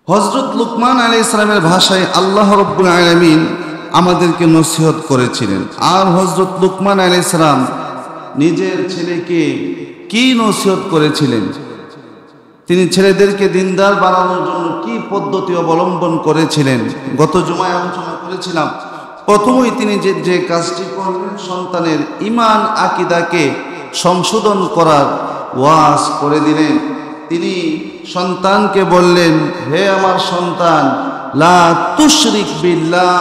হযরত লুকমান আলাইহিস সালামের ভাষায় আল্লাহ রাব্বুল আলামিন আমাদেরকে নসিহত করেছিলেন। আর হযরত লুকমান আলাইহিস সালাম নিজের ছেলেকে কি নসিহত করেছিলেন, তিনি ছেলেদেরকে দিনদার বানানোর জন্য কি পদ্ধতি অবলম্বন করেছিলেন, গত জুমায় আলোচনা করেছিলাম। প্রথমেই তিনি যে কাজটি করলেন, সন্তানের ঈমান আকীদাকে সংশোধন করার ওয়াজ করে দিলেন। তিনি সন্তানকে বললেন, হে আমার সন্তান, লা তুশরিক বিল্লাহ,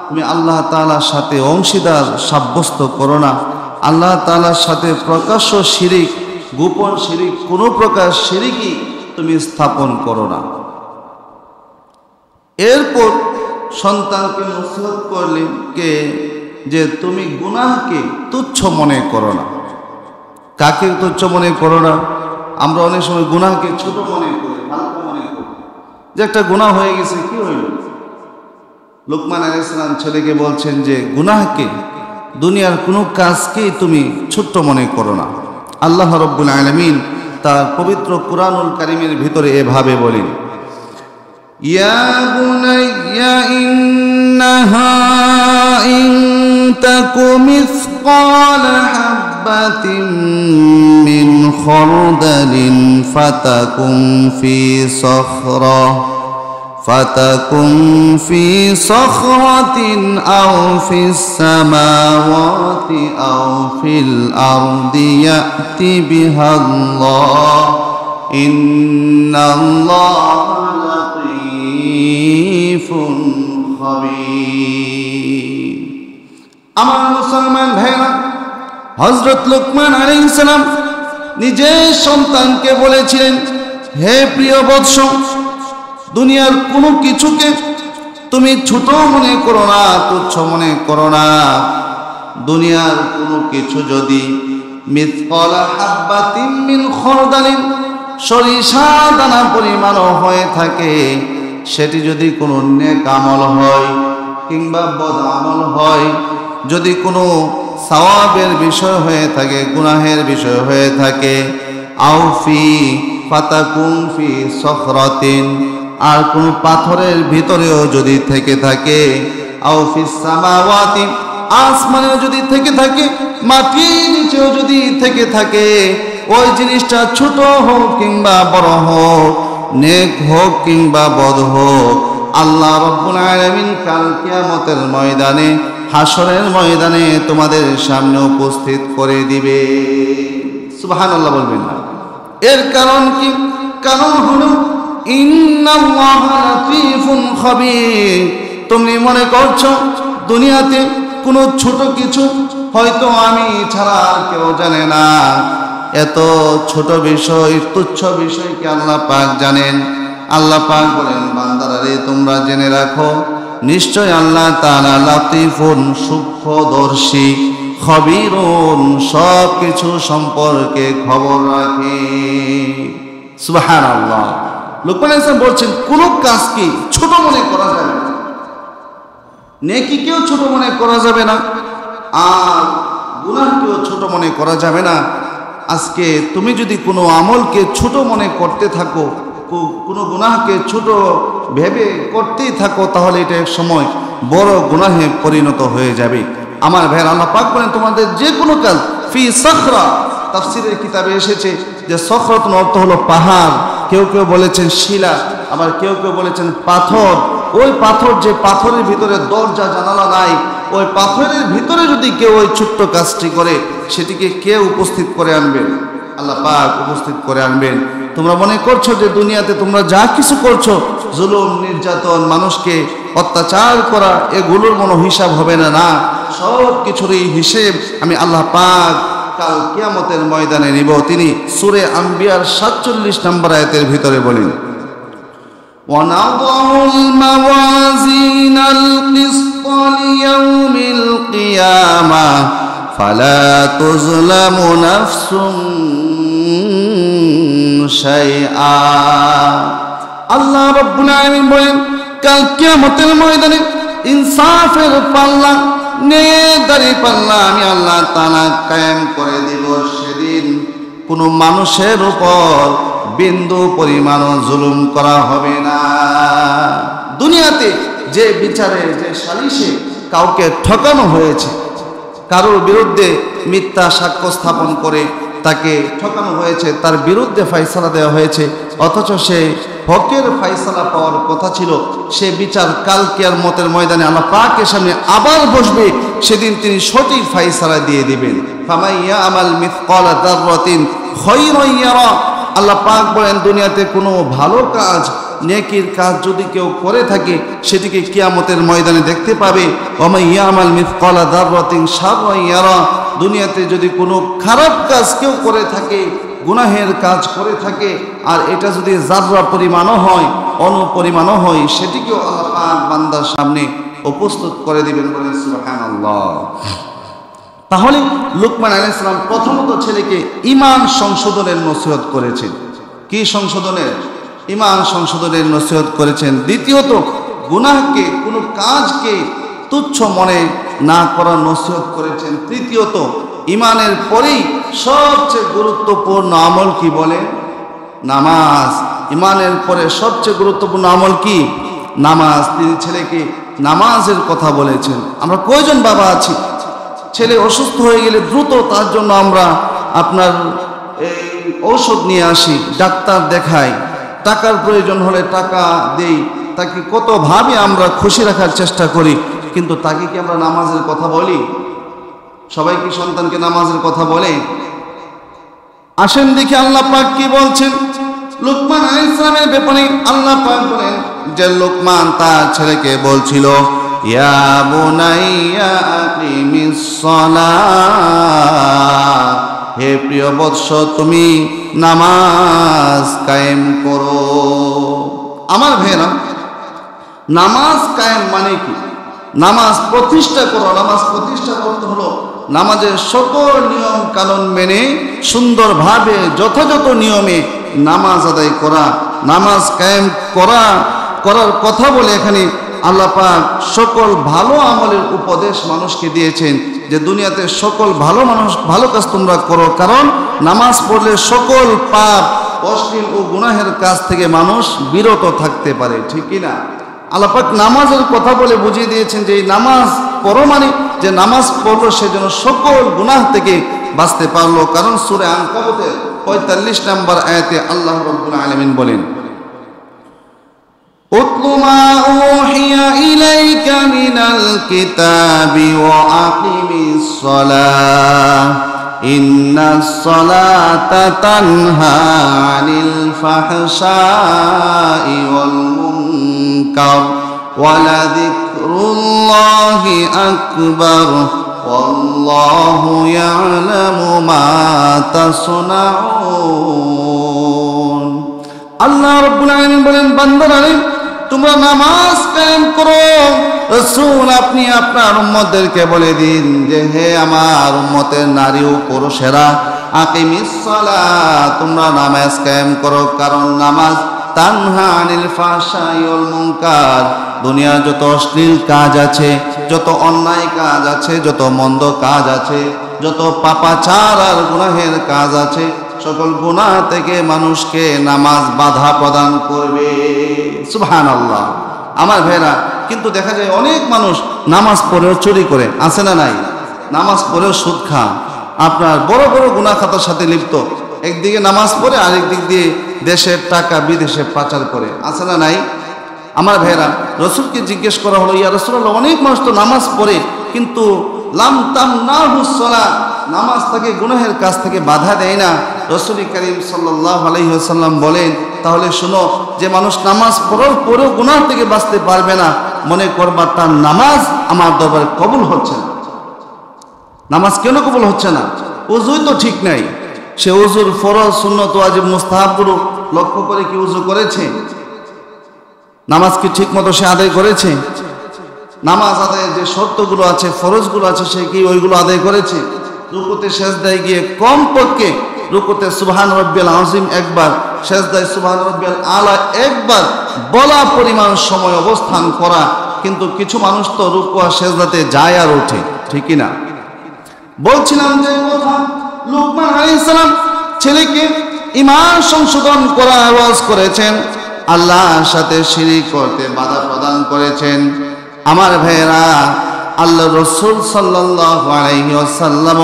তুমি আল্লাহ তাআলার সাথে অংশীদার সাব্যস্ত করো না। আল্লাহ তাআলার সাথে প্রকাশ্য শিরিক, গোপন শিরিক, কোনো প্রকার শিরিকই তুমি স্থাপন করো না। এরপর সন্তানকে নসিহত করলেন যে তুমি গুনাহকে তুচ্ছ মনে করো না। কাকে তুচ্ছ মনে করো না? আমরা অনেক সময় গুনাহকে ছোট মনে করি, হালকা মনে করি, যে একটা গুনাহ হয়ে গেছে, কি হইল? লুকমান আলাইহিস সালাম ছেলেকে বলছেন যে গুনাহকে, দুনিয়ার কোনো কাজকেই তুমি ছোট্ট মনে করো না। আল্লাহ রাব্বুল আলামিন তার পবিত্র কুরআনুল কারীমের ভিতরে এভাবে বলেন, ইয়া বুনাইয়া ইন্নাহা ইন তাকু মিসকালা হাববাতিন মিন খারদালিন ফাতাকুন ফি সখরাতিন আও ফিস সামাওয়াতি আও ফিল আরদি ইয়াতি বিহাল্লাহ ইন্নাল্লাহা লাতীফুন খাবীর। আমার মুসলমান ভাইরা, হযরত লুকমান আলাইহিস সালাম নিজের সন্তানকে বলেছিলেন, হে প্রিয় বৎস, দুনিয়ার কোনো কিছুকে তুমি ছোট মনে করো না, তুচ্ছ মনে করো না। দুনিয়ার কোনো কিছু যদি মিসকালা হাববাতিন মিন খারদালিন, সরিষা দানা পরিমাণও হয়ে থাকে, সেটি যদি কোনো নেক আমল হয় কিংবা বদ আমল হয়, যদি কোনো সওয়াবের বিষয় হয়ে থাকে, গুনাহের বিষয় হয়ে থাকে, আও ফি ফাতাকুন ফি সখরাতিন, আর কোনো পাথরের ভিতরেও যদি থেকে থাকে, আও ফিস সামাওয়াতি, আসমানেও যদি থেকে থাকে, মাটির নিচেও যদি থেকে থাকে, ওই জিনিসটা ছোট হোক কিংবা বড় হোক, নেক হোক কিংবা বদ হোক, আল্লাহ রাব্বুল আলামিন কাল কিয়ামতের ময়দানে, হাসরের ময়দানে তোমাদের সামনে উপস্থিত করে দিবে। সুবহানাল্লাহ বলবেন না? এর কারণ কি? কারণ হলো ইন্নাল্লাহা লাতীফুন খাবীর। তুমি মনে করছো দুনিয়াতে কোনো ছোট কিছু হয়তো আমি ছাড়া আর কেউ জানে না। এত ছোট বিষয়, তুচ্ছ বিষয়কে আল্লাহ পাক জানেন। আল্লাহ পাক বলেন, বান্দারা রে, তোমরা জেনে রাখো, নিশ্চয় আল্লাহ তাআলা লাতীফুন, সূক্ষ্মদর্শী, খবীরুন, সব কিছু সম্পর্কে খবর রাখে। সুবহানাল্লাহ। লুকমান আলাইহিস সালাম বলছেন, কোন কাজকে ছোট মনে করা যাবে না, নেকিকেও ছোট মনে করা যাবে না, আর গুনাহকেও ছোট মনে করা যাবে না। আজকে তুমি যদি কোনো আমলকে ছোট মনে করতে থাকো, কোনো গুনাহকে ছোট ভেবে করতেই থাকো, তাহলে এটা এক সময় বড় গুনাহে পরিণত হয়ে যাবে। আমার ভাইয়ের, আল্লাহ পাক বলেন, তোমাদের যে কোনো কাজ ফি সখরা, তাফসীরের কিতাবে এসেছে যে সখরাতুন অর্থ হলো পাহাড়, কেউ কেউ বলেছেন শিলা, আবার কেউ কেউ বলেছেন পাথর। ওই পাথর, যে পাথরের ভিতরে দরজা জানালা নাই, ওই পাথরের ভিতরে যদি কেউ ওই ছোট্ট কাজটি করে, সেটিকে কে উপস্থিত করে আনবেন? আল্লাহ পাক উপস্থিত করে আনবেন। তোমরা মনে করছো যে দুনিয়াতে তোমরা যা কিছু করছো, জুলুম, নির্যাতন, মানুষকে অত্যাচার করা, এগুলোর কোনো হিসাব হবে না। না, সব কিছুরই হিসেব আমি আল্লাহ পাক কাল কিয়ামতের ময়দানে নিব। তিনি সূরা আম্বিয়ার 47 নম্বর আয়াতের ভিতরে বলেন, وَنَضَعُ الْمَوَازِينَ الْقِسْطَ لِيَوْمِ الْقِيَامَةِ فَلَا تُظْلَمُ نَفْسٌ شَيْئًا। আল্লাহ রাব্বুল আলামিন বলেন, কাল কিয়ামতের ময়দানে ইনসাফের পাল্লা, ন্যায়দারি পাল্লা আমি আল্লাহ তাআলা কায়েম করে দিব। সেদিন কোনো মানুষের উপর বিন্দু পরিমাণও জুলুম করা হবে না। দুনিয়াতে যে বিচারে যে সালিশে কাউকে ঠকানো হয়েছে, কারোর বিরুদ্ধে মিথ্যা সাক্ষ্য স্থাপন করে তাকে ঠকানো হয়েছে, তার বিরুদ্ধে ফয়সালা দেওয়া হয়েছে, অথচ সে হকের ফয়সালা পাওয়ার কথা ছিল, সে বিচার কাল কিয়ামতের ময়দানে আল্লাহ পাকের সামনে আবার বসবে, সেদিন তিনি সঠিক ফয়সালা দিয়ে দিবেন। ফামাইয়া আমাল মিসকালা যাররাতিন খায়রান ইয়ারা। আল্লাহ পাক বলেন দুনিয়াতে কোনো ভালো কাজ, নেকির কাজ যদি কেউ করে থাকে সেটিকে কিয়ামতের ময়দানে দেখতে পাবে। ওয়া ইয়ামাল মিসকালা যাররাতিন শাররান ইয়ারা। দুনিয়াতে যদি কোনো খারাপ কাজ কেউ করে থাকে, গুনাহের কাজ করে থাকে, আর এটা যদি যাররা পরিমাণও হয়, অনুপরিমাণও হয়, সেটিকেও আল্লাহ পাক বান্দার সামনে উপস্থিত করে দিবেন। বলেন সুবহানাল্লাহ। তাহলে লুকমান আলাইহিস সালাম প্রথমত ছেলেকে ঈমান সংশোধনের নসিহত করেছেন। কি সংশোধনের? ঈমান সংশোধনের নসিহত করেছেন। দ্বিতীয়ত গুনাহকে, কোনো কাজকে তুচ্ছ মনে না করার নসিহত করেছেন। তৃতীয়ত ঈমানের পরেই সবচেয়ে গুরুত্বপূর্ণ আমল কি বলেন? নামাজ। ঈমানের পরে সবচেয়ে গুরুত্বপূর্ণ আমল কি? নামাজ। তিনি ছেলেকে নামাজের কথা বলেছেন। আমরা কয়জন বাবা আছি, ছেলে অসুস্থ হয়ে গেলে দ্রুত তার জন্য আমরা আপনার এই ঔষধ নিয়ে আসি, ডাক্তার দেখাই, টাকার প্রয়োজন হলে টাকা দেই, তাকে কতভাবে আমরা খুশি রাখার চেষ্টা করি, কিন্তু তাকে কি আমরা নামাজের কথা বলি? সবাই কি সন্তানকে নামাজের কথা বলে? আসেন দেখি আল্লাহ পাক কি বলছেন লুকমান আলাইহিস সালামের ব্যাপারে। আল্লাহ পাক বলেন যে লুকমান তার ছেলেকে বলছিল, ইয়া বুনাইয়া আকিমিস সালাহ, হে প্রিয় বৎস তুমি নামাজ কায়েম করো। আমার ভাইরা, নামাজ কায়েম মানে কি? নামাজ প্রতিষ্ঠা করো। নামাজ প্রতিষ্ঠা করতে হলো নামাজের সকল নিয়ম কানুন মেনে সুন্দরভাবে যথাযথ নিয়মে নামাজ আদায় করা। নামাজ কায়েম করার কথা বলে এখানে আল্লাহ পাক সকল ভালো আমলের উপদেশ মানুষকে দিয়েছেন, যে দুনিয়াতে সকল ভালো কাজ তোমরা করো, কারণ নামাজ পড়লে সকল পাপ, অশ্লীল ও গুনাহের কাজ থেকে মানুষ বিরত থাকতে পারে। ঠিক কি না? আল্লাহ পাক নামাজের কথা বলে বুঝিয়ে দিয়েছেন যে এই নামাজ পড়ো মানে যে নামাজ পড়লো সেজন্য সকল গুনাহ থেকে বাঁচতে পারলো। কারণ সূরা আনকাবুতের 45 নম্বর আয়াতে আল্লাহ রাব্বুল আলামিন বলেন, উতলু মা উহিয়া ইলাইকা মিনাল কিতাবি ওয়া আকিমিস সালাহ ইন্নাস সালাতা তানহা আনিল ফাহশাই ওয়াল মুনকার ওয়া লাযিকরুল্লাহি আকবার ওয়াল্লাহু ইয়ালামু মা তাসনাউন। আল্লাহ রাব্বুল আলামিন বলেন, বান্দারা তোমরা নামাজ কায়েম করো। রাসূল আপনি আপনার উম্মতদেরকে বলে দিন যে হে আমার উম্মতের নারী ও পুরুষেরা, আকিমিস সালাহ, তোমরা নামাজ কায়েম করো, কারণ নামাজ তানহা আনিল ফাহশাই ওয়াল মুনকার, দুনিয়ার যত অশ্লীল কাজ আছে, যত অন্যায় কাজ আছে, যত মন্দ কাজ আছে, যত পাপাচার আর গুনাহের কাজ আছে, সকল গুনাহ থেকে মানুষকে নামাজ বাধা প্রদান করবে। সুবহানাল্লাহ। আমার ভাইরা, কিন্তু দেখা যায় অনেক মানুষ নামাজ পড়েও চুরি করে, আছে না নাই? নামাজ পড়েও সুদ খান, আপনার বড় বড় গুনাহ খাতার সাথে লিপ্ত, একদিকে নামাজ পড়ে আরেক দিক দিয়ে দেশের টাকা বিদেশে পাচার করে, আছে না নাই? আমার ভাইরা, রসুলকে জিজ্ঞেস করা হলো, ইয়া রাসূলুল্লাহ, অনেক মানুষ তো নামাজ পড়ে কিন্তু লাম তামনাহুস সালাহ, নামাজ তাকে গুনাহের কাজ থেকে বাধা দেয় না। রাসূল করিম সাল্লাল্লাহু আলাইহি ওয়াসাল্লাম বলেন, তাহলে শোনো, যে মানুষ নামাজ পড়ার পরেও গুনাহ থেকে বাঁচতে পারবে না, মনে করবা তার নামাজ আমার দরবারে কবুল হচ্ছে না। নামাজ কেন কবুল হচ্ছে না? ওযুই তো ঠিক নাই। সে ওযুর ফরজ, সুন্নত, ওয়াজিব, মুস্তাহাবগুলো লক্ষ্য করে কি ওযু করেছে? নামাজ কি ঠিক মতো সে আদায় করেছে? নামাজ আদায়ের যে শর্তগুলো আছে, ফরজগুলো আছে, সে কি ওইগুলো আদায় করেছে? রুকুতে সেজদায় গিয়ে কমপক্ষে রুকুতে সুবহান রাব্বিয়াল আযীম একবার, সেজদায় সুবহান রাব্বিয়াল আলা একবার বলা পরিমাণ সময় অবস্থান করা। কিন্তু কিছু মানুষ তো রুকু আর সেজদাতে যায় আর ওঠে, ঠিক কি না? বলছিলাম যে কথা, লুকমান আলাইহিস সালাম ছেলেকে ঈমান সংশোধন করা ওয়াজ করেছেন। আল্লাহর সাথে শিরিক করতে বাধা প্রদান করেছেন। আমার ভাইয়েরা, আল্লাহ রাসূল সাল্লাল্লাহু আলাইহি ওয়াসাল্লাম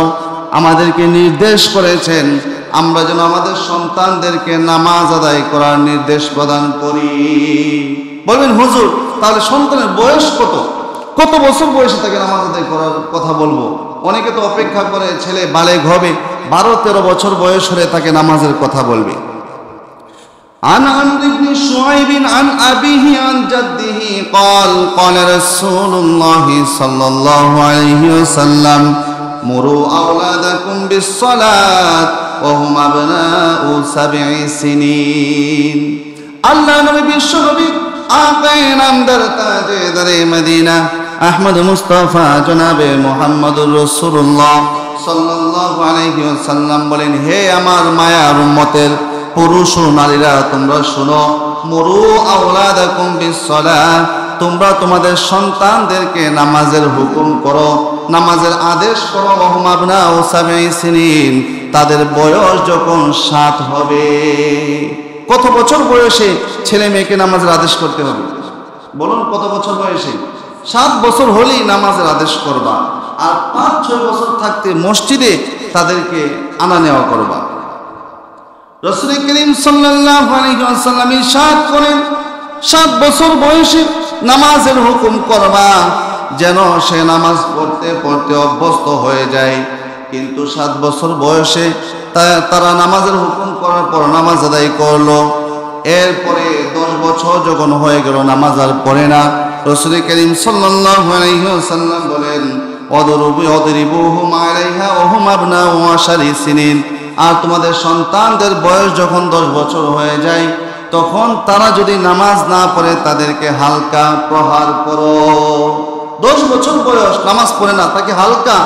আমাদেরকে নির্দেশ করেছেন আমরা যেন আমাদের সন্তানদেরকে নামাজ আদায় করার নির্দেশ প্রদান করি। বলবেন হুজুর, তাহলে সন্তানের বয়স কত বছর বয়সে তাকে নামাজ আদায় করার কথা বলবো? অনেকে তো অপেক্ষা করে ছেলে বালেগ হবে, 12-13 বছর বয়স হলে তাকে নামাজের কথা বলবে। عن عمرو بن شعيب عن أبيه عن جده قال قال رسول الله صلى الله عليه وسلم مروا أولادكم بالصلاة وهم أبناء 7 سنين। আল্লাহ নবী বিশ্বনবী আকায়ে নামদার তাজেদারে মদিনা আহমদ মুস্তাফা জনাবে মুহাম্মদুর রাসূলুল্লাহ সাল্লাল্লাহু আলাইহি ওয়াসাল্লাম বলেন, হে আমার মায়ার উম্মতের পুরুষ ও নারীরা, তোমরা শোনো, মুরু আওলাদাকুম বিসসালাহ, তোমরা তোমাদের সন্তানদেরকে নামাজের হুকুম করো, নামাজের আদেশ করো। ওহুম আবনাউ 7 সিনিন, তাদের বয়স যখন 7 হবে। কত বছর বয়সে ছেলে মেয়েকে নামাজের আদেশ করতে হবে? বলুন, কত বছর বয়সে? 7 বছর হলেই নামাজের আদেশ করবা, আর 5-6 বছর থাকতে মসজিদে তাদেরকে আনা নেওয়া করবা। রাসূল করিম সাল্লাল্লাহু আলাইহি ওয়াসাল্লাম ইরশাদ করেন, 7 বছর বয়সে নামাজের হুকুম করবা, যেন সে নামাজ পড়তে পড়তে অভ্যস্ত হয়ে যায়। কিন্তু 7 বছর বয়সে তারা নামাজের হুকুম করার পর নামাজ আদায় করলো, এরপরে 10 বছর যখন হয়ে গেল নামাজ আর পড়ে না, রাসূল করিম সাল্লাল্লাহু আলাইহি ওয়াসাল্লাম বলেন, ওয়াদরিবুহুম আলাইহা ওয়া হুম আবনাউ 10 সিনিন, আর তোমাদের সন্তানদের বয়স যখন 10 বছর হয়ে যায়, তখন তারা যদি নামাজ না পড়ে তাদেরকে হালকা প্রহার করো। 10 বছর বয়স নামাজ পড়ে না, তাকে হালকা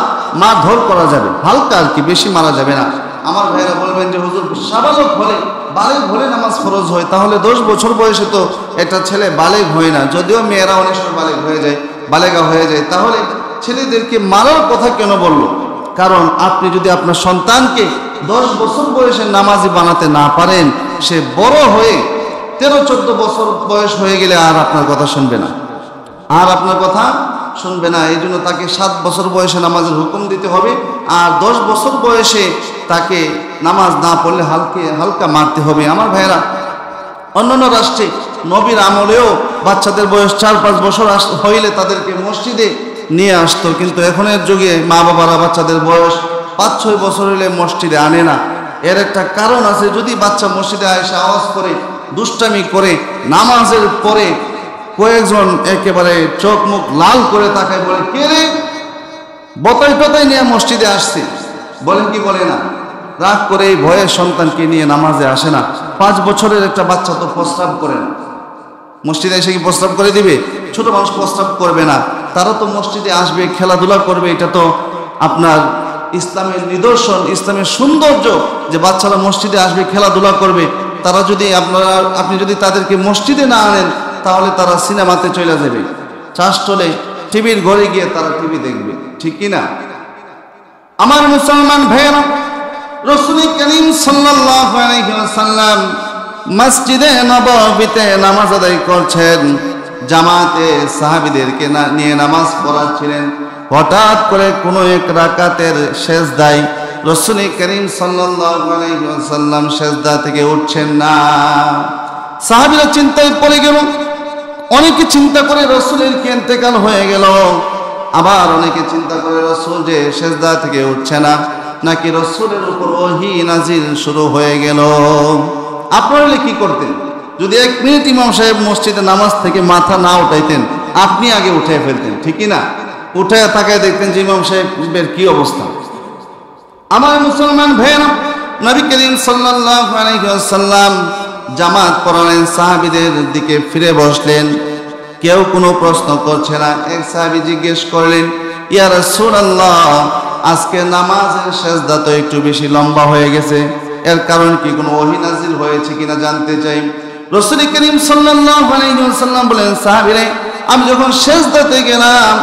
মারধর করা যাবে, হালকা আর কি, বেশি মারা যাবে না। আমার ভাইরা বলবেন যে হুজুর, সাবালক হলে বালেগ হলে নামাজ ফরজ হয়, তাহলে 10 বছর বয়সে তো একটা ছেলে বালেগ হয় না, যদিও মেয়েরা অনেক সময় বালেগ হয়ে যায়, বালেগা হয়ে যায়, তাহলে ছেলেদেরকে মারার কথা কেন বললো? কারণ আপনি যদি আপনার সন্তানকে 10 বছর বয়সে নামাজি বানাতে না পারেন, সে বড় হয়ে 13-14 বছর বয়স হয়ে গেলে আর আপনার কথা শুনবে না, এই জন্য তাকে 7 বছর বয়সে নামাজের হুকুম দিতে হবে, আর 10 বছর বয়সে তাকে নামাজ না পড়লে হালকা মারতে হবে। আমার ভাইয়েরা, অন্যান্য রাষ্ট্রে নবীর আমলেও বাচ্চাদের বয়স 4-5 বছর হইলে তাদেরকে মসজিদে নিয়ে আসতো, কিন্তু এখনের যুগে মা বাবারা বাচ্চাদের বয়স 5-6 বছর হলে মসজিদে আনে না। এর একটা কারণ আছে, যদি বাচ্চা মসজিদে এসে আওয়াজ করে, দুষ্টামি করে, নামাজের পরে কয়েকজন একেবারে চোখ মুখ লাল করে তাকায়, বলে, কে রে, বতাই টতাই নিয়ে মসজিদে আসছে, বলেন কি বলে না? রাগ করে এই ভয়ে সন্তানকে নিয়ে নামাজে আসে না। 5 বছরের একটা বাচ্চা তো প্রস্রাব করে না, মসজিদে এসে কি প্রস্রাব করে দিবে? ছোট মানুষ প্রস্রাব করবে না, তারা তো মসজিদে আসবে, খেলাধুলা করবে। এটা তো আপনার ইসলামের নিদর্শন, ইসলামের সৌন্দর্য, যে বাচ্চারা মসজিদে আসবে, খেলাধুলা করবে। তারা যদি আপনি যদি তাদেরকে মসজিদে না আনেন, তাহলে তারা সিনেমাতে চলে যাবে, চাষ চলে টিভির ঘরে গিয়ে তারা টিভি দেখবে, ঠিক কিনা? আমার মুসলমান ভাইয়েরা, রাসূল করিম সাল্লাল্লাহু আলাইহি ওয়াসাল্লাম মসজিদে নববীতে নামাজ আদায় করছেন, জামাতে সাহাবীদেরকে নিয়ে নামাজ পড়াচ্ছিলেন। হঠাৎ করে কোনো এক রাকাতের সেজদায় রাসূল করিম সাল্লাল্লাহু আলাইহি ওয়াসাল্লাম সেজদা থেকে উঠছেন না। সাহাবীরা চিন্তায় পড়ে গেল, অনেকে চিন্তা করে রাসূলের কি ইন্তেকাল হয়ে গেল, আবার অনেকে চিন্তা করে রাসূল যে সেজদা থেকে উঠছে না, নাকি রাসূলের উপর ওহী নাজিল শুরু হয়ে গেল। আপনারা কি করতেন? যদি 1 মিনিট ইমাম সাহেব মসজিদে নামাজ থেকে মাথা না উঠাইতেন, আপনি আগে উঠে ফেলতেন, ঠিক না? উঠে তাকায় দেখতেন যে ইমাম সাহেবের কি অবস্থা। আমার মুসলমান ভাইয়েরা, নবী করিম সাল্লাল্লাহু আলাইহি ওয়াসাল্লাম জামাত পড়ালেন, সাহাবীদের দিকে ফিরে বসলেন, কেউ কোনো প্রশ্ন করছে না। এক সাহাবী জিজ্ঞেস করলেন, ইয়া রাসূলুল্লাহ, আজকে নামাজের সেজদা তো একটু বেশি লম্বা হয়ে গেছে, এর কারণ কি? কোনো ওহী নাজিল হয়েছে কিনা জানতে চাই। রাসূল করিম সাল্লাল্লাহু আলাইহি ওয়াসাল্লাম বলেন, সাহাবীরা, আমি যখন সেজদাতে গেলাম,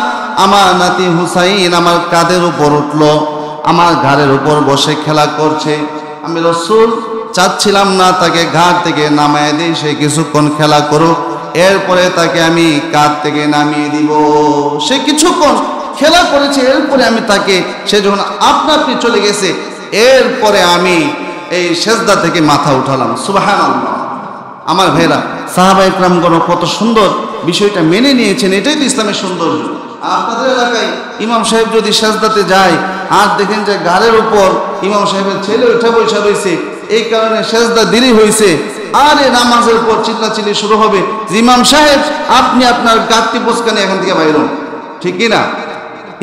আমার নাতি হুসাইন আমার কাঁধের উপর উঠলো, আমার ঘাড়ের উপর বসে খেলা করছে। আমি রাসূল চাচ্ছিলাম না তাকে ঘাট থেকে নামায় দিই, সে কিছুক্ষণ খেলা করুক, এরপরে তাকে আমি কাঁধ থেকে নামিয়ে দিব। সে কিছুক্ষণ খেলা করেছে, এরপরে আমি তাকে, সে যখন আপনা আপনি চলে গেছে, এরপরে আমি এই সেজদা থেকে মাথা উঠালাম। সুবহানাল্লাহ। আমার ভাইরা, সাহাবা ইকরামগণ কত সুন্দর বিষয়টা মেনে নিয়েছেন, এটাই তো ইসলামের সৌন্দর্য। আপনাদের এলাকায় ইমাম সাহেব যদি সেজদাতে যায় আর দেখেন যে গাড়ের উপর ইমাম সাহেবের ছেলে উঠে বসে রয়েছে, এই কারণে সেজদা দেরি হয়েছে, আর এই নামাজের পর চিল্লাচিল্লি শুরু হবে যে ইমাম সাহেব আপনি আপনার গাঁটটি পোস্কানি এখান থেকে বাইর হন, ঠিক কিনা?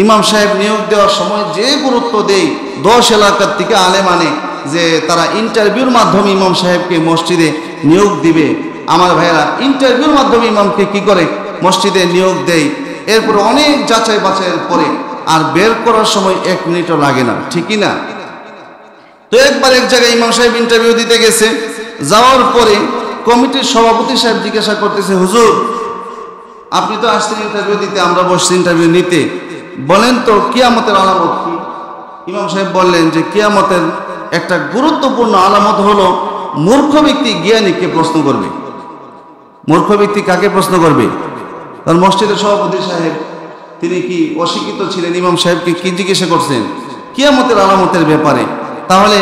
ইমাম সাহেব নিয়োগ দেওয়ার সময় যে গুরুত্ব দেয়, 10 এলাকার থেকে আলেম আনে যে তারা ইন্টারভিউর মাধ্যমে ইমাম সাহেবকে মসজিদে নিয়োগ দিবে। আমার ভাইয়েরা, ইন্টারভিউর মাধ্যমে ইমামকে কি করে মসজিদে নিয়োগ দেয়, এরপরে অনেক যাচাই বাছাইয়ের পরে, আর বের করার সময় 1 মিনিটও লাগে না, ঠিকই না? তো একবার এক জায়গায় ইমাম সাহেব ইন্টারভিউ দিতে গেছে, যাওয়ার পরে কমিটির সভাপতি সাহেব জিজ্ঞাসা করতেছে, হুজুর আপনি তো আসছেন ইন্টারভিউ দিতে, আমরা বসছি ইন্টারভিউ নিতে, বলেন তো কিয়ামতের আলামত কি? ইমাম সাহেব বললেন যে কিয়ামতের একটা গুরুত্বপূর্ণ আলামত হলো মূর্খ ব্যক্তি জ্ঞানীকে প্রশ্ন করবে। মূর্খ ব্যক্তি কাকে প্রশ্ন করবে? কারণ মসজিদের সভাপতি সাহেব তিনি কি অশিক্ষিত ছিলেন, ইমাম সাহেবকে কি জিজ্ঞাসা করছেন? কিয়ামতের আলামতের ব্যাপারে। তাহলে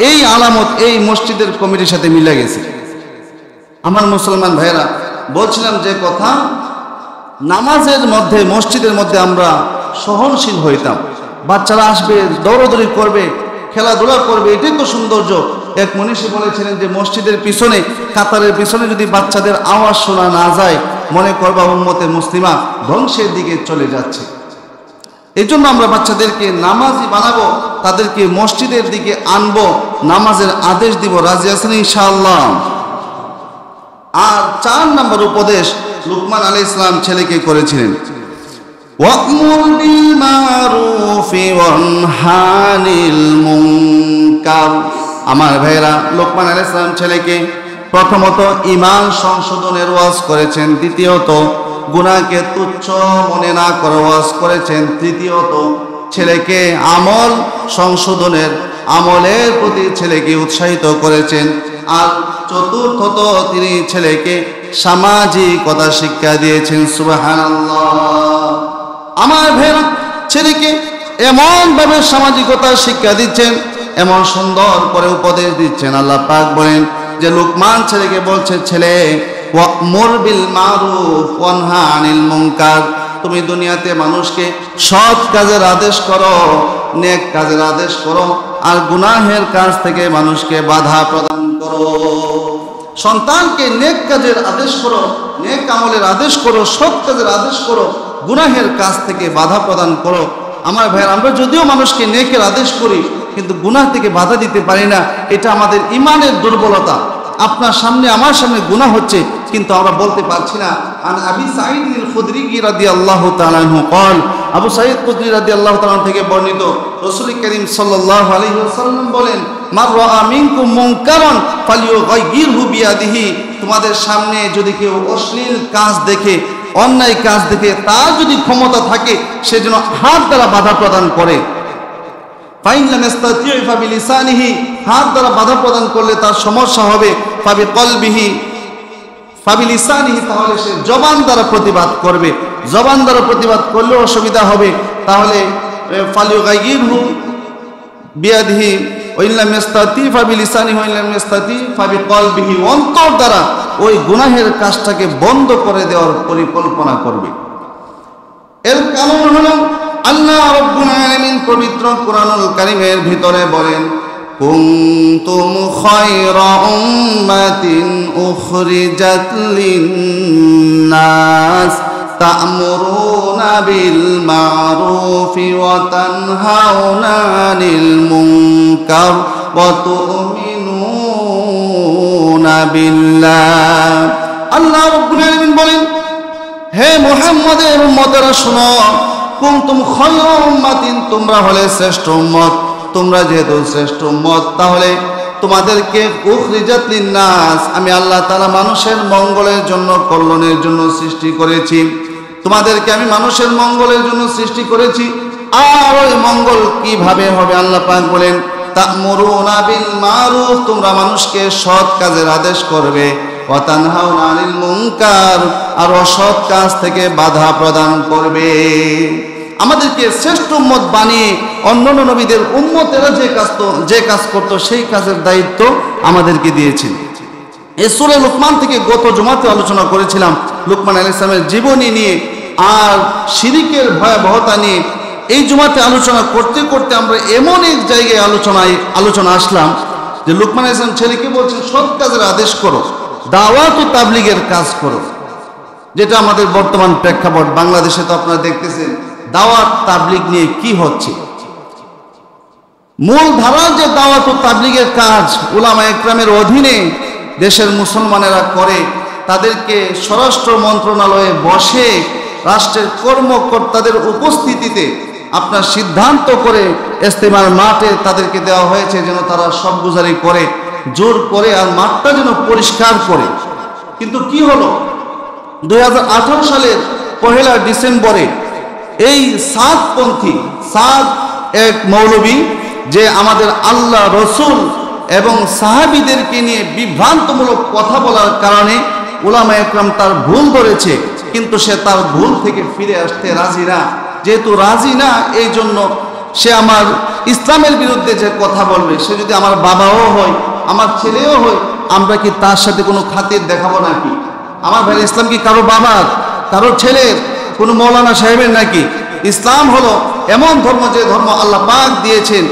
এই আলামত এই মসজিদের কমিটির সাথে মিলে গেছে। আমার মুসলমান ভাইয়েরা, বলছিলাম যে কথা, নামাজের মধ্যে মসজিদের মধ্যে আমরা সহনশীল হইতাম। বাচ্চারা আসবে, দৌড়দৌড়ি করবে, খেলাধুলা করবে, এটাই তো সৌন্দর্য। এক মনীষী বলেছিলেন যে মসজিদের পিছনে, কাতারের পিছনে যদি বাচ্চাদের আওয়াজ শোনা না যায়, মনে করবা উম্মতে মুসলিমা ধ্বংসের দিকে চলে যাচ্ছে। এই জন্য আমরা বাচ্চাদেরকে নামাজি বানাবো, তাদেরকে মসজিদের দিকে আনবো, নামাজের আদেশ দিব। রাজি আছেন ইনশাআল্লাহ? আর 4 নম্বর উপদেশ লুকমান আলাইহিস সালাম ছেলেকে করেছিলেন, ওয়া'মুর বিল মারুফি ওয়ানহা আনিল মুনকার। আমার ভাইরা, লুকমান আলাইহিস সালাম ছেলেকে প্রথমত ঈমান সংশোধনের ওয়াজ করেছেন, দ্বিতীয়ত গুনাহকে তুচ্ছ মনে না করে ওয়াজ করেছেন, তৃতীয়ত ছেলেকে আমল সংশোধনের, আমলের প্রতি ছেলেকে উৎসাহিত করেছেন, আর চতুর্থত তিনি ছেলেকে সামাজিকতা শিক্ষা দিয়েছেন। সুবহানাল্লাহ। আমার ভাইরা, ছেলেকে এমন ভাবে সামাজিকতা শিক্ষা দিচ্ছেন, এমন সুন্দর করে উপদেশ দিচ্ছেন। আল্লাহ পাক বলেন যে লুকমান ছেলেকে বলছে, ছেলে ওয়া'মুর বিল মারুফ ওয়ানহা আনিল মুনকার, তুমি দুনিয়াতে মানুষকে সৎ কাজের আদেশ করো, নেক কাজের আদেশ করো, আর গুনাহের কাজ থেকে মানুষকে বাধা প্রদান করো। সন্তানকে নেক কাজের আদেশ করো, নেক আমলের আদেশ করো, সৎ কাজের আদেশ করো, গুনাহের কাজ থেকে বাধা প্রদান করো। আমার ভাইয়ের, আমরা যদিও মানুষকে নেকের আদেশ করি কিন্তু গুনাহ থেকে বাধা দিতে পারি না, এটা আমাদের ঈমানের দুর্বলতা। আপনার সামনে আমার সামনে গুনাহ হচ্ছে কিন্তু আমরা বলতে পারছি না। আন আবি সাঈদ আল খুদরি রাদিয়াল্লাহু তাআলা আনহু قال, আবু সাঈদ খুদরি রাদিয়াল্লাহু তাআলা থেকে বর্ণিত, রাসূল করিম সাল্লাল্লাহু আলাইহি ওয়াসাল্লাম বলেন, মান রাআ মিনকুম মুনকারান ফালিয়ুগাইয়িরহু বিয়াদিহি, তোমাদের সামনে যদি কেউ অশ্লীল কাজ দেখে, অন্যায় কাজ দেখে, তার যদি ক্ষমতা থাকে সে যেন হাত দ্বারা বাধা প্রদান করে। ফাইন লাম ইস্তাতি' ফাবিলিসানিহি, হাত দ্বারা বাধা প্রদান করলে তার সমস্যা হবে। ফাবিকলবিহি ফাবিলিসানিহি, তাহলে সে জবান দ্বারা প্রতিবাদ করবে, জবান দ্বারা প্রতিবাদ করলে অসুবিধা হবে। তাহলে ফালিয়ুগাইয়িরহু বিয়াদিহি ওয়া ইন লাম ইস্তাতি' ফাবিলিসানিহি ওয়া ইন লাম ইস্তাতি' ফাবিকলবিহি, অন্তর দ্বারা ওই গুনাহের কাজটাকে বন্ধ করে দেওয়ার পরিকল্পনা করবে। এর কারণ হলো আল্লাহ রাব্বুল আলামিন পবিত্র কোরআনুল কারীমের ভিতরে বলেন, কুনতুম খায়রা উম্মাতিন উখরিজাত লিন-নাস তা'মুরুনা বিল মা'রুফি ওয়া তানহাউনা আনিল মুনকার ওয়া তু'মিনুনা বিল্লাহ। আল্লাহ রাব্বুল আলামিন বলেন, হে মুহাম্মদের উম্মতেরা শোনো, কুনতুম খায়রা উম্মাতিন, তোমরা হলে শ্রেষ্ঠ উম্মত। তোমরা যেহেতু শ্রেষ্ঠ উম্মত, তাহলে তোমাদেরকে উখরিজাত লিন-নাস, আমি আল্লাহ তাআলা মানুষের মঙ্গলের জন্য, কল্যাণের জন্য সৃষ্টি করেছি। তোমাদেরকে আমি মানুষের মঙ্গলের জন্য সৃষ্টি করেছি। আর ওই মঙ্গল কিভাবে হবে? আল্লাহ পাক বলেন, তা'মুরুনা বিল মারুফ, তোমরা মানুষকে সৎ কাজের আদেশ করবে, ওয়া তানহাউনা আনিল মুনকার, আর অসৎ কাজ থেকে বাধা প্রদান করবে। আমাদেরকে শ্রেষ্ঠ উম্মত বানিয়ে অন্যান্য নবীদের উম্মতেরা যে কাজ করত সেই কাজের দায়িত্ব আমাদেরকে দিয়েছেন। এই সূরা লুকমান থেকে গত জুমাতে আলোচনা করেছিলাম লুকমান আলাইহিস সালামের জীবনী নিয়ে আর শিরকের ভয়াবহতা নিয়ে। এই জুমাতে আলোচনা করতে করতে আমরা এমন এক জায়গায় আলোচনা আসলাম যে লুকমান আলাইহিস সালাম ছেলেকে বলছেন সৎ কাজের আদেশ করো, দাওয়াত ও তাবলীগের কাজ করো, যেটা আমাদের বর্তমান প্রেক্ষাপট। বাংলাদেশে তো আপনারা দেখতেছেন দাওয়াত তাবলীগ নিয়ে কি হচ্ছে। মূল ধারা যে দাওয়াত ও তাবলীগের কাজ উলামা একরামের অধীনে দেশের মুসলমানেরা করে, তাদেরকে স্বরাষ্ট্র মন্ত্রণালয়ে বসে রাষ্ট্রের কর্মকর্তাদের উপস্থিতিতে আপনার সিদ্ধান্ত করে ইস্তেমার মাঠে তাদেরকে দেওয়া হয়েছে যেন তারা সবগুজারি করে, জোর করে, আর মাঠটা যেন পরিষ্কার করে। কিন্তু কি হলো, 2018 সালের 1 ডিসেম্বরে এই সাদপন্থী এক মৌলবী যে আমাদের আল্লাহ রসুল এবং সাহাবীদেরকে নিয়ে বিভ্রান্তমূলক কথা বলার কারণে উলামা একরাম তার ভুল ধরেছে, কিন্তু সে তার ভুল থেকে ফিরে আসতে রাজি না। যেহেতু রাজি না, এই জন্য সে আমার ইসলামের বিরুদ্ধে যে কথা বলবে, সে যদি আমার বাবাও হয়, আমার ছেলেও হয়, আমরা কি তার সাথে কোনো খাতির দেখাবো নাকি? আমার ভাই, ইসলাম কি কারো বাবার, কারো ছেলের, কোনো মৌলানা সাহেবের নাকি? ইসলাম হলো এমন ধর্ম যে ধর্ম আল্লাহ পাক দিয়েছেন।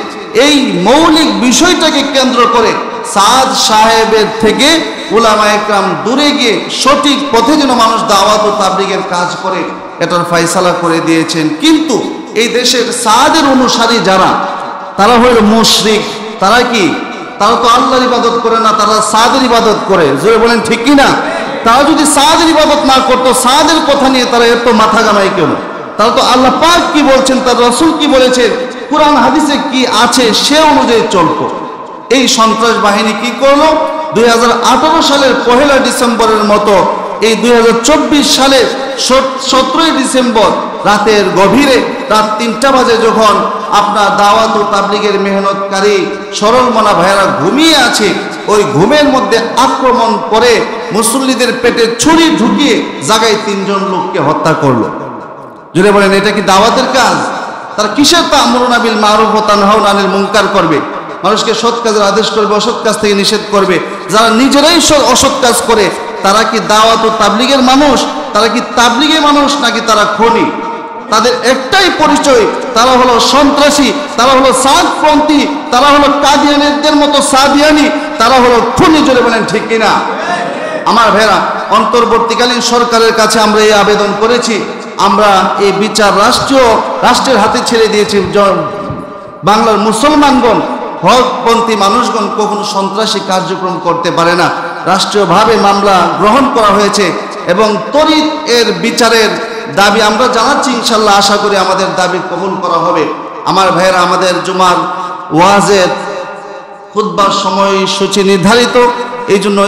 এই মৌলিক বিষয়টাকে কেন্দ্র করে সাদ সাহেবের থেকে উলামা একরাম দূরে গিয়ে সঠিক পথে যেন মানুষ দাওয়াত ও তাবলীগের কাজ করে, এটার ফয়সালা করে দিয়েছেন। কিন্তু এই দেশের সাদের অনুসারী যারা, তারা হইল মুশরিক। তারা কি? তারা তো আল্লাহর ইবাদত করে না, তারা সাদের ইবাদত করে। জোরে বলেন ঠিক কি না? তারা যদি সাদের ইবাদত না করতো, সাদের কথা নিয়ে তারা এত মাথা ঘামায় কেন? তারা তো আল্লাহ পাক কি বলছেন, তার রাসূল কি বলেছেন, কুরআন হাদিসে কি আছে সে অনুযায়ী চলতো। এই সন্ত্রাস বাহিনী কি করলো? 2018 সালের 1 ডিসেম্বরের মতো এই 2024 সালের 17 ডিসেম্বর রাতের গভীরে, রাত 3টা বাজে যখন আপনার দাওয়াত ও তাবলীগের মেহনতকারী সরল মনা ভাইয়েরা ঘুমিয়ে আছে, ওই ঘুমের মধ্যে আক্রমণ করে মুসল্লিদের পেটে ছুরি ঢুকিয়ে জায়গায় 3 জন লোককে হত্যা করলো। জুড়ে বলেন, এটা কি দাওয়াতের কাজ? তারা কিসের তা'মুরুনা বিল মারুফ ওয়া তানহাউনা আনিল মুনকার করবে? মানুষকে সৎ কাজের আদেশ করবে, অসৎ কাজ থেকে নিষেধ করবে। যারা নিজেরাই অসৎ কাজ করে, তারা কি দাওয়াত ও তাবলীগের মানুষ? তারা কি তাবলীগের মানুষ নাকি তারা খুনি? তাদের একটাই পরিচয়, তারা হলো সন্ত্রাসী, তারা হলো সাদপন্থী, তারা হলো কাদিয়ানীদের মতো সাদিয়ানি, তারা হলো খুনি। জোরে বলেন ঠিক কিনা? আমার ভাইরা, অন্তর্বর্তীকালীন সরকারের কাছে আমরা এই আবেদন করেছি, আমরা এই বিচার রাষ্ট্রের হাতে ছেড়ে দিয়েছি। বাংলার মুসলমানগণ, হকপন্থী মানুষগণ কখনো সন্ত্রাসী কার্যক্রম করতে পারে না। রাষ্ট্রীয়ভাবে মামলা গ্রহণ করা হয়েছে এবং তরিত এর বিচারের দাবি আমরা জানাচ্ছি। ইনশাল্লাহ আশা করি আমাদের দাবি কবুল করা হবে। আমার ভাইয়েরা, আমাদের জুমার ওয়াজের খুতবার সময়সূচি নির্ধারিত, এই জন্য